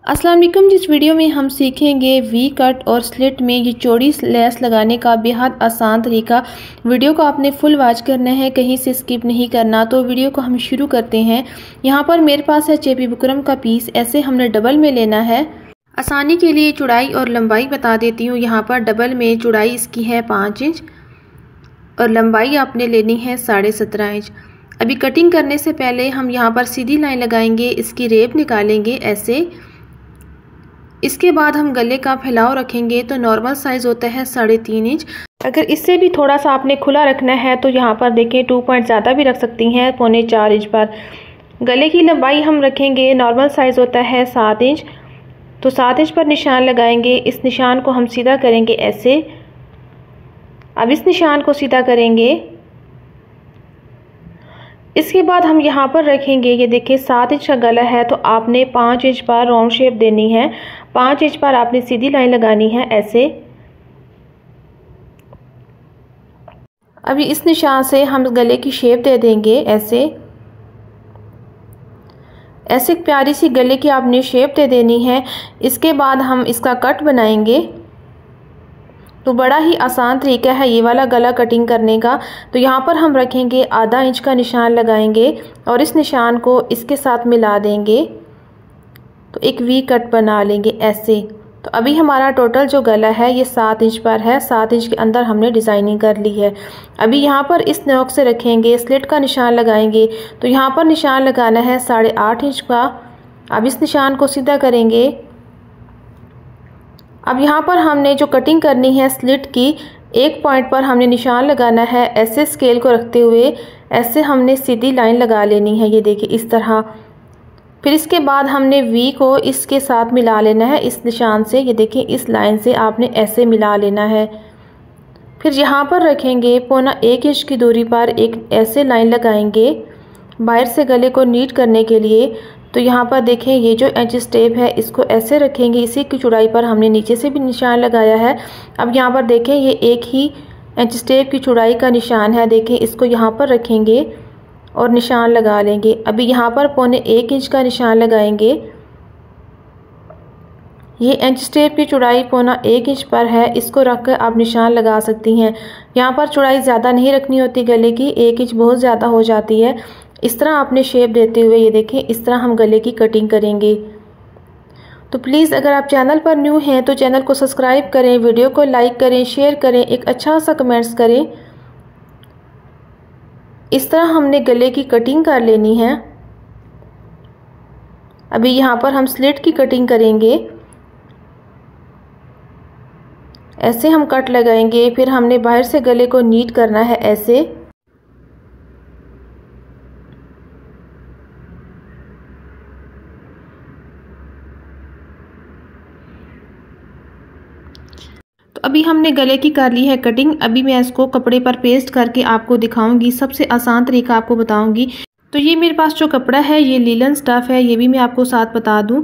अस्सलाम वालेकुम। जिस वीडियो में हम सीखेंगे वी कट और स्लिट में ये चौड़ी लेस लगाने का बेहद आसान तरीका। वीडियो को आपने फुल वॉच करना है, कहीं से स्किप नहीं करना। तो वीडियो को हम शुरू करते हैं। यहाँ पर मेरे पास है चेपी बुकरम का पीस, ऐसे हमने डबल में लेना है। आसानी के लिए चौड़ाई और लंबाई बता देती हूँ। यहाँ पर डबल में चौड़ाई इसकी है 5 इंच और लंबाई आपने लेनी है 17.5 इंच। अभी कटिंग करने से पहले हम यहाँ पर सीधी लाइन लगाएंगे, इसकी रेप निकालेंगे ऐसे। इसके बाद हम गले का फैलाव रखेंगे तो नॉर्मल साइज़ होता है 3.5 इंच। अगर इससे भी थोड़ा सा आपने खुला रखना है तो यहाँ पर देखें 2 पॉइंट ज़्यादा भी रख सकती हैं, 3.25 इंच पर। गले की लंबाई हम रखेंगे, नॉर्मल साइज़ होता है 7 इंच, तो 7 इंच पर निशान लगाएंगे। इस निशान को हम सीधा करेंगे ऐसे। अब इस निशान को सीधा करेंगे। इसके बाद हम यहाँ पर रखेंगे, ये देखिए 7 इंच का गला है तो आपने 5 इंच पर राउंड शेप देनी है। 5 इंच पर आपने सीधी लाइन लगानी है ऐसे। अभी इस निशान से हम गले की शेप दे देंगे ऐसे। ऐसे एक प्यारी सी गले की आपने शेप दे देनी है। इसके बाद हम इसका कट बनाएंगे। तो बड़ा ही आसान तरीका है ये वाला गला कटिंग करने का। तो यहाँ पर हम रखेंगे आधा इंच का निशान लगाएंगे और इस निशान को इसके साथ मिला देंगे तो एक वी कट बना लेंगे ऐसे। तो अभी हमारा टोटल जो गला है ये 7 इंच पर है। 7 इंच के अंदर हमने डिज़ाइनिंग कर ली है। अभी यहाँ पर इस नोक से रखेंगे, स्लिट का निशान लगाएंगे। तो यहाँ पर निशान लगाना है 8.5 इंच का। अब इस निशान को सीधा करेंगे। अब यहाँ पर हमने जो कटिंग करनी है स्लिट की, एक पॉइंट पर हमने निशान लगाना है ऐसे। स्केल को रखते हुए ऐसे हमने सीधी लाइन लगा लेनी है, ये देखिए इस तरह। फिर इसके बाद हमने वी को इसके साथ मिला लेना है इस निशान से, ये देखिए इस लाइन से आपने ऐसे मिला लेना है। फिर यहाँ पर रखेंगे 1.25 इंच की दूरी पर एक ऐसे लाइन लगाएंगे बाहर से गले को नीट करने के लिए। तो यहाँ पर देखें ये जो एज स्टेप है इसको ऐसे रखेंगे, इसी की चौड़ाई पर हमने नीचे से भी निशान लगाया है। अब यहाँ पर देखें ये एक ही एज स्टेप की चौड़ाई का निशान है, देखें इसको यहाँ पर रखेंगे और निशान लगा लेंगे। अभी यहाँ पर 1.25 इंच का निशान लगाएंगे। ये एज स्टेप की चौड़ाई 1.25 इंच पर है, इसको रख कर आप निशान लगा सकती हैं। यहाँ पर चौड़ाई ज़्यादा नहीं रखनी होती गले की, 1 इंच बहुत ज़्यादा हो जाती है। इस तरह आपने शेप देते हुए ये देखें इस तरह हम गले की कटिंग करेंगे। तो प्लीज़ अगर आप चैनल पर न्यू हैं तो चैनल को सब्सक्राइब करें, वीडियो को लाइक करें, शेयर करें, एक अच्छा सा कमेंट्स करें। इस तरह हमने गले की कटिंग कर लेनी है। अभी यहाँ पर हम स्लिट की कटिंग करेंगे। ऐसे हम कट लगाएंगे, फिर हमने बाहर से गले को नीट करना है ऐसे। तो अभी हमने गले की कर ली है कटिंग। अभी मैं इसको कपड़े पर पेस्ट करके आपको दिखाऊंगी, सबसे आसान तरीका आपको बताऊंगी। तो ये मेरे पास जो कपड़ा है ये लीलन स्टफ़ है, ये भी मैं आपको साथ बता दूं।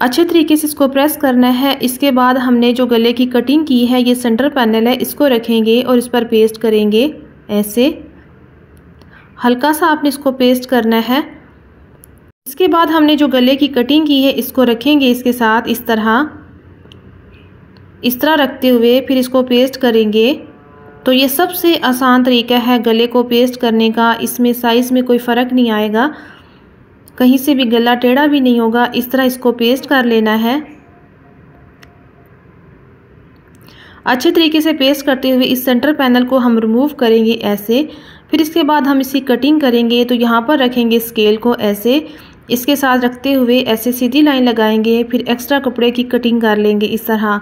अच्छे तरीके से इसको प्रेस करना है। इसके बाद हमने जो गले की कटिंग की है ये सेंटर पैनल है, इसको रखेंगे और इस पर पेस्ट करेंगे ऐसे। हल्का सा आपने इसको पेस्ट करना है। इसके बाद हमने जो गले की कटिंग की है इसको रखेंगे इसके साथ इस तरह रखते हुए फिर इसको पेस्ट करेंगे। तो ये सबसे आसान तरीका है गले को पेस्ट करने का। इसमें साइज़ में कोई फ़र्क नहीं आएगा, कहीं से भी गला टेढ़ा भी नहीं होगा। इस तरह इसको पेस्ट कर लेना है। अच्छे तरीके से पेस्ट करते हुए इस सेंटर पैनल को हम रिमूव करेंगे ऐसे। फिर इसके बाद हम इसकी कटिंग करेंगे। तो यहाँ पर रखेंगे स्केल को ऐसे, इसके साथ रखते हुए ऐसे सीधी लाइन लगाएंगे। फिर एक्स्ट्रा कपड़े की कटिंग कर लेंगे इस तरह।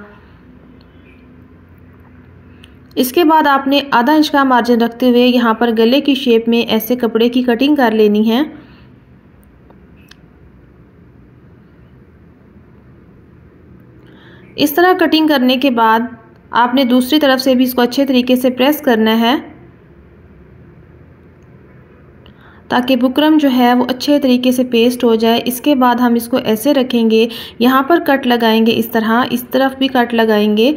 इसके बाद आपने आधा इंच का मार्जिन रखते हुए यहाँ पर गले की शेप में ऐसे कपड़े की कटिंग कर लेनी है। इस तरह कटिंग करने के बाद आपने दूसरी तरफ से भी इसको अच्छे तरीके से प्रेस करना है ताकि बुकरम जो है वो अच्छे तरीके से पेस्ट हो जाए। इसके बाद हम इसको ऐसे रखेंगे, यहाँ पर कट लगाएंगे इस तरह, इस तरफ भी कट लगाएंगे।